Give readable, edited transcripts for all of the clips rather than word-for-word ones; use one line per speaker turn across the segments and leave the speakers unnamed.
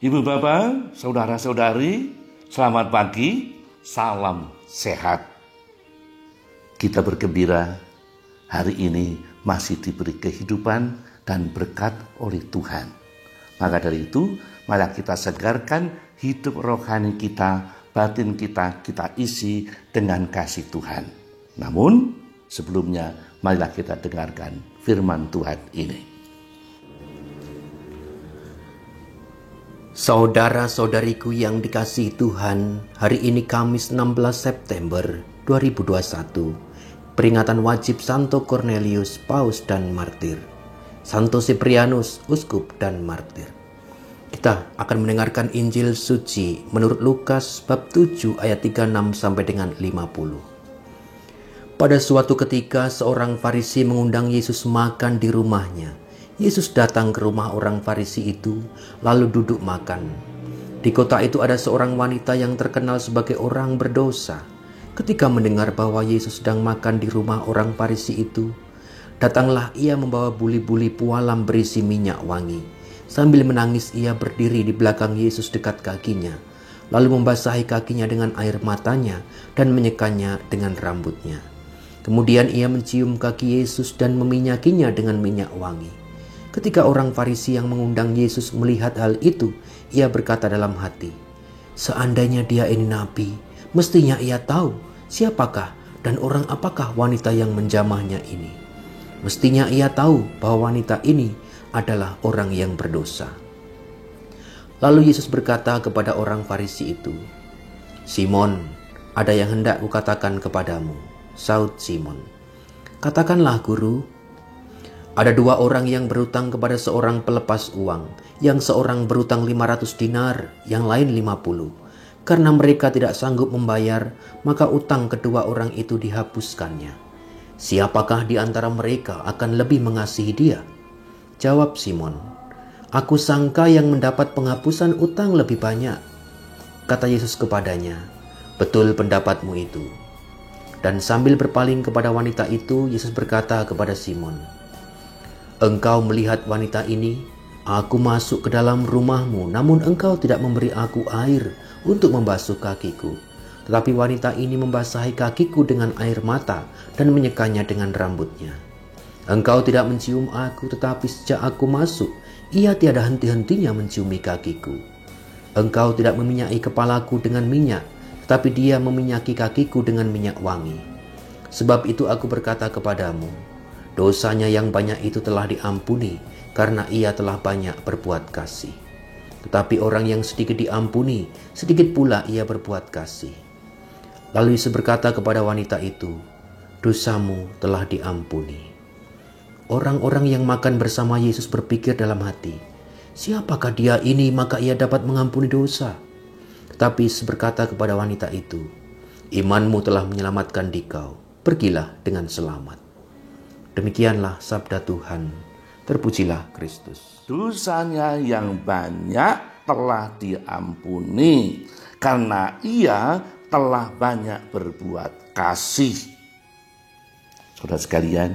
Ibu bapak, saudara-saudari, selamat pagi, salam sehat. Kita bergembira hari ini masih diberi kehidupan dan berkat oleh Tuhan. Maka dari itu, mari kita segarkan hidup rohani kita, batin kita isi dengan kasih Tuhan. Namun, sebelumnya marilah kita dengarkan firman Tuhan ini.
Saudara-saudariku yang dikasihi Tuhan, hari ini Kamis 16 September 2021, peringatan wajib Santo Cornelius, Paus dan Martir, Santo Siprianus, Uskup dan Martir. Kita akan mendengarkan Injil suci menurut Lukas bab 7 ayat 36 sampai dengan 50. Pada suatu ketika seorang Farisi mengundang Yesus makan di rumahnya. Yesus datang ke rumah orang Farisi itu, lalu duduk makan. Di kota itu ada seorang wanita yang terkenal sebagai orang berdosa. Ketika mendengar bahwa Yesus sedang makan di rumah orang Farisi itu, datanglah ia membawa buli-buli pualam berisi minyak wangi. Sambil menangis ia berdiri di belakang Yesus dekat kakinya, lalu membasahi kakinya dengan air matanya dan menyekanya dengan rambutnya. Kemudian ia mencium kaki Yesus dan meminyakinya dengan minyak wangi. Ketika orang Farisi yang mengundang Yesus melihat hal itu, ia berkata dalam hati, "Seandainya dia ini nabi, mestinya ia tahu siapakah dan orang apakah wanita yang menjamahnya ini. Mestinya ia tahu bahwa wanita ini adalah orang yang berdosa." Lalu Yesus berkata kepada orang Farisi itu, "Simon, ada yang hendak kukatakan kepadamu." Saud Simon, "Katakanlah, Guru." Ada dua orang yang berutang kepada seorang pelepas uang, yang seorang berutang 500 dinar, yang lain 50. Karena mereka tidak sanggup membayar, maka utang kedua orang itu dihapuskannya. Siapakah di antara mereka akan lebih mengasihi dia? Jawab Simon, "Aku sangka yang mendapat penghapusan utang lebih banyak." Kata Yesus kepadanya, "Betul pendapatmu itu." Dan sambil berpaling kepada wanita itu, Yesus berkata kepada Simon, "Engkau melihat wanita ini? Aku masuk ke dalam rumahmu, namun engkau tidak memberi aku air untuk membasuh kakiku. Tetapi wanita ini membasahi kakiku dengan air mata dan menyekanya dengan rambutnya. Engkau tidak mencium aku, tetapi sejak aku masuk, ia tiada henti-hentinya menciumi kakiku. Engkau tidak meminyaki kepalaku dengan minyak, tetapi dia meminyaki kakiku dengan minyak wangi. Sebab itu aku berkata kepadamu, dosanya yang banyak itu telah diampuni, karena ia telah banyak berbuat kasih. Tetapi orang yang sedikit diampuni, sedikit pula ia berbuat kasih." Lalu Yesus berkata kepada wanita itu, "Dosamu telah diampuni." Orang-orang yang makan bersama Yesus berpikir dalam hati, "Siapakah dia ini maka ia dapat mengampuni dosa?" Tetapi Yesus berkata kepada wanita itu, "Imanmu telah menyelamatkan dikau. Pergilah dengan selamat." Demikianlah sabda Tuhan. Terpujilah Kristus.
Dosanya yang banyak telah diampuni karena ia telah banyak berbuat kasih. Saudara sekalian,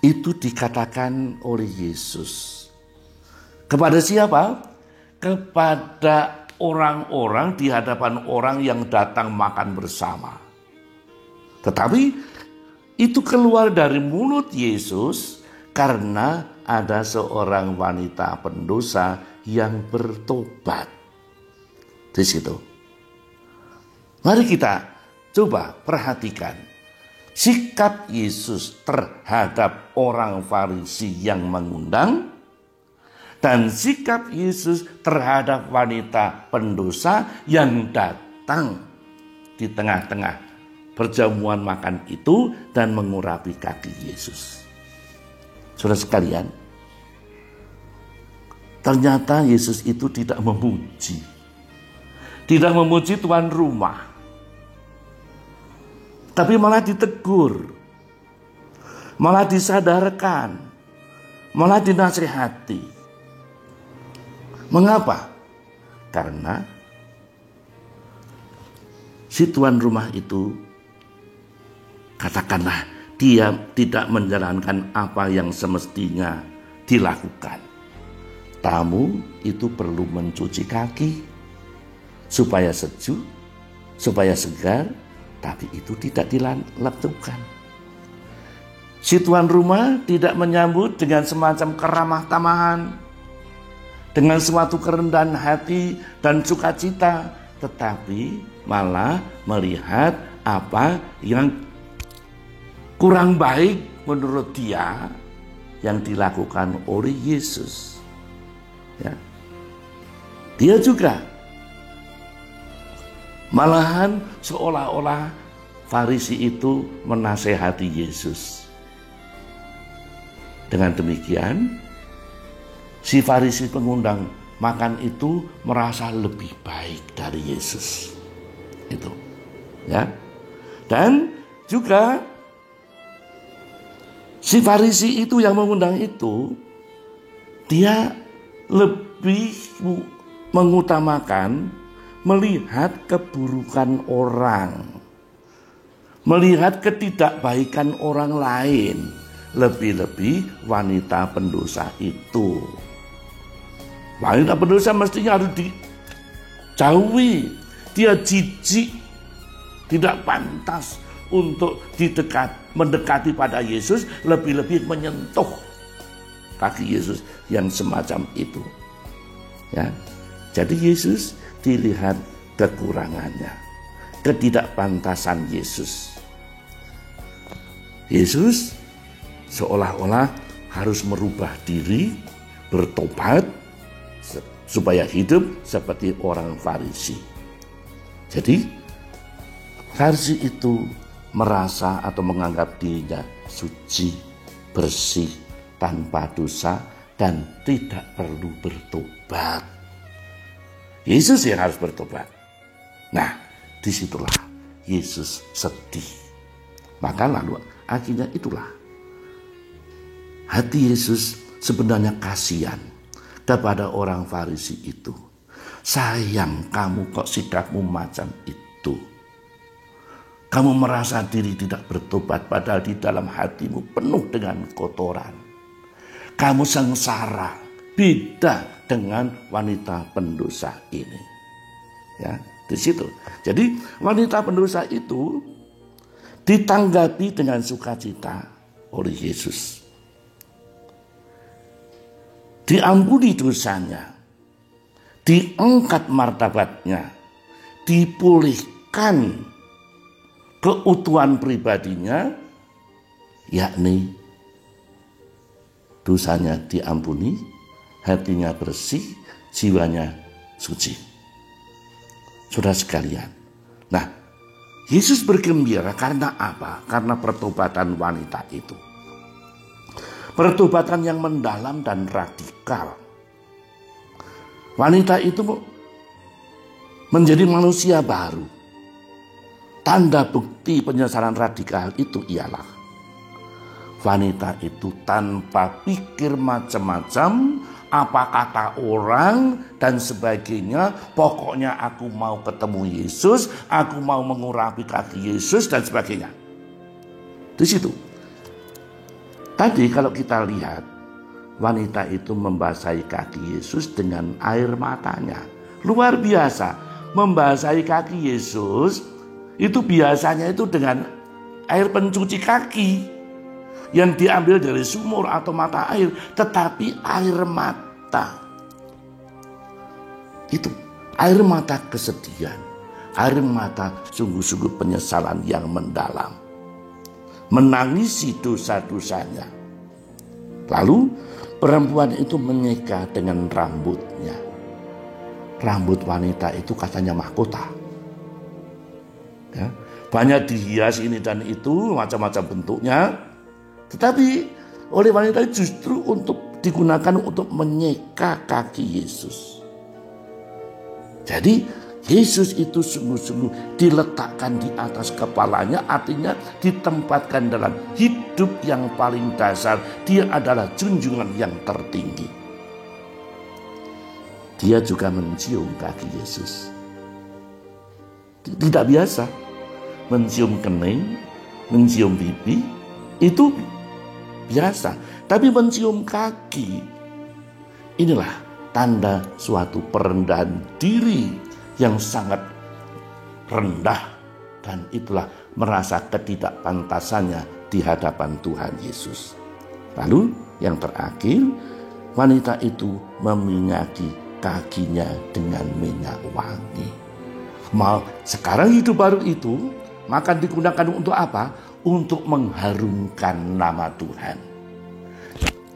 itu dikatakan oleh Yesus. Kepada siapa? Kepada orang-orang di hadapan orang yang datang makan bersama. Tetapi itu keluar dari mulut Yesus karena ada seorang wanita pendosa yang bertobat. Di situ. Mari kita coba perhatikan sikap Yesus terhadap orang Farisi yang mengundang dan sikap Yesus terhadap wanita pendosa yang datang di tengah-tengah perjamuan makan itu dan mengurapi kaki Yesus. Saudara sekalian, ternyata Yesus itu tidak memuji tuan rumah, tapi malah ditegur, malah disadarkan, malah dinasihati. Mengapa? Karena si tuan rumah itu, katakanlah, dia tidak menjalankan apa yang semestinya dilakukan. tamu itu perlu mencuci kaki supaya sejuk, supaya segar, tapi itu tidak dilakukan. Si tuan rumah tidak menyambut dengan semacam keramah tamahan, dengan suatu kerendahan hati dan sukacita, tetapi malah melihat apa yang kurang baik menurut dia yang dilakukan oleh Yesus. Ya. Dia juga malahan seolah-olah Farisi itu menasehati Yesus. Dengan demikian, si Farisi pengundang makan itu merasa lebih baik dari Yesus. Itu. Ya. Dan juga si Farisi itu yang mengundang itu, dia lebih mengutamakan melihat keburukan orang, melihat ketidakbaikan orang lain, lebih-lebih wanita pendosa itu. Wanita pendosa mestinya harus dijauhi. Dia jijik, tidak pantas untuk mendekati pada Yesus, lebih-lebih menyentuh kaki Yesus yang semacam itu. Ya. Jadi Yesus dilihat kekurangannya, ketidakpantasan Yesus. Yesus seolah-olah harus merubah diri, bertobat, supaya hidup seperti orang Farisi. Jadi, Farisi itu merasa atau menganggap dirinya suci, bersih, tanpa dosa, dan tidak perlu bertobat. Yesus yang harus bertobat. Nah, disitulah Yesus sedih. Maka lalu akhirnya itulah hati Yesus sebenarnya kasihan kepada orang Farisi itu. Sayang, kamu kok sikapmu macam itu. Kamu merasa diri tidak bertobat, padahal di dalam hatimu penuh dengan kotoran. Kamu sengsara, beda dengan wanita pendosa ini. Ya, di situ. Jadi wanita pendosa itu ditanggapi dengan sukacita oleh Yesus. Diampuni dosanya, diangkat martabatnya, dipulihkan keutuhan pribadinya, yakni dosanya diampuni, hatinya bersih, jiwanya suci. Saudara sekalian, nah, Yesus bergembira karena apa? Karena pertobatan wanita itu. Pertobatan yang mendalam dan radikal. Wanita itu menjadi manusia baru. Tanda bukti penyesalan radikal itu ialah wanita itu tanpa pikir macam-macam, apa kata orang dan sebagainya. Pokoknya aku mau ketemu Yesus, aku mau mengurapi kaki Yesus dan sebagainya. Di situ. Tadi kalau kita lihat, wanita itu membasahi kaki Yesus dengan air matanya. Luar biasa, membasahi kaki Yesus itu biasanya itu dengan air pencuci kaki yang diambil dari sumur atau mata air, tetapi air mata. Itu air mata kesedihan, air mata sungguh-sungguh penyesalan yang mendalam. Menangisi dosa-dosanya. Lalu perempuan itu menyeka dengan rambutnya. Rambut wanita itu katanya mahkota. Ya, banyak dihias ini dan itu, macam-macam bentuknya. Tetapi oleh wanita justru untuk digunakan untuk menyeka kaki Yesus. Jadi Yesus itu sungguh-sungguh diletakkan di atas kepalanya, artinya ditempatkan dalam hidup yang paling dasar. Dia adalah junjungan yang tertinggi. Dia juga mencium kaki Yesus. Tidak biasa. Mencium kening, mencium pipi, itu biasa. Tapi mencium kaki, inilah tanda suatu perendahan diri yang sangat rendah, dan itulah merasa ketidakpantasannya di hadapan Tuhan Yesus. Lalu yang terakhir, wanita itu meminyaki kakinya dengan minyak wangi. Sekarang hidup baru itu maka digunakan untuk apa? Untuk mengharumkan nama Tuhan.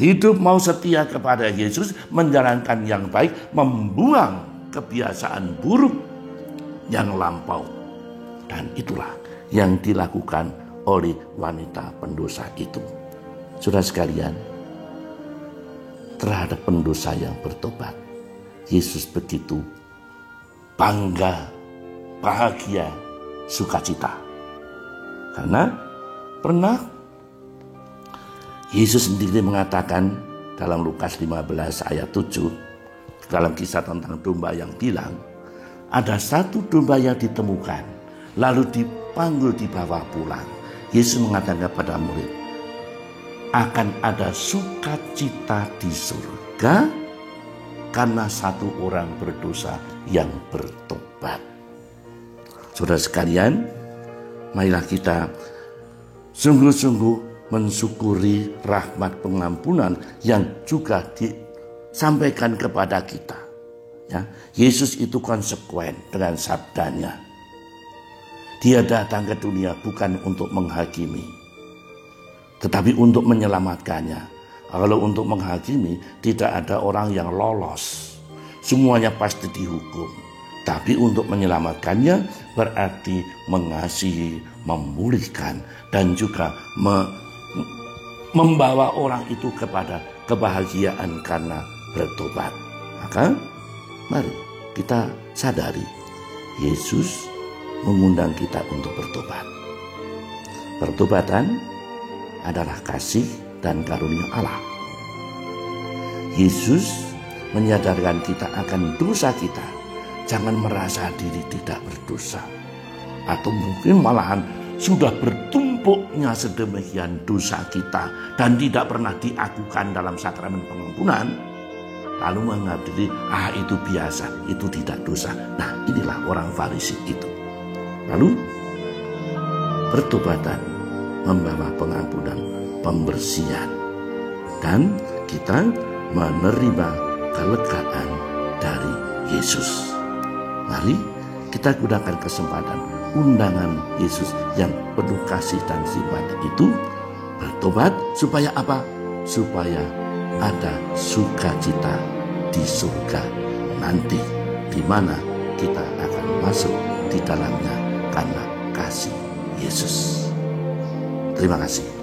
Hidup mau setia kepada Yesus, menjalankan yang baik, membuang kebiasaan buruk yang lampau. Dan itulah yang dilakukan oleh wanita pendosa itu. Saudara sekalian, terhadap pendosa yang bertobat, Yesus begitu bangga, bahagia, sukacita. Karena pernah Yesus sendiri mengatakan dalam Lukas 15 ayat 7, dalam kisah tentang domba yang bilang, ada satu domba yang ditemukan, lalu dipanggil dibawa pulang. Yesus mengatakan kepada murid, akan ada sukacita di surga karena satu orang berdosa yang bertobat. Saudara sekalian, marilah kita sungguh-sungguh mensyukuri rahmat pengampunan yang juga disampaikan kepada kita. Ya, Yesus itu konsekuen dengan sabdanya. Dia datang ke dunia bukan untuk menghakimi, tetapi untuk menyelamatkannya. Kalau untuk menghakimi, tidak ada orang yang lolos. Semuanya pasti dihukum. Tapi untuk menyelamatkannya berarti mengasihi, memulihkan, dan juga membawa orang itu kepada kebahagiaan karena bertobat. Maka mari kita sadari, Yesus mengundang kita untuk bertobat. Pertobatan adalah kasih dan karunia Allah. Yesus menyadarkan kita akan dosa kita. Jangan merasa diri tidak berdosa, atau mungkin malahan sudah bertumpuknya sedemikian dosa kita dan tidak pernah diakukan dalam sakramen pengampunan, lalu menganggap diri, itu biasa, itu tidak dosa. Nah, inilah orang Farisi itu. Lalu pertobatan membawa pengampunan, pembersihan, dan kita menerima kelegaan dari Yesus. Mari kita gunakan kesempatan undangan Yesus yang penuh kasih dan simpati itu, bertobat supaya apa? Supaya ada sukacita di surga nanti, di mana kita akan masuk di dalamnya karena kasih Yesus. Terima kasih.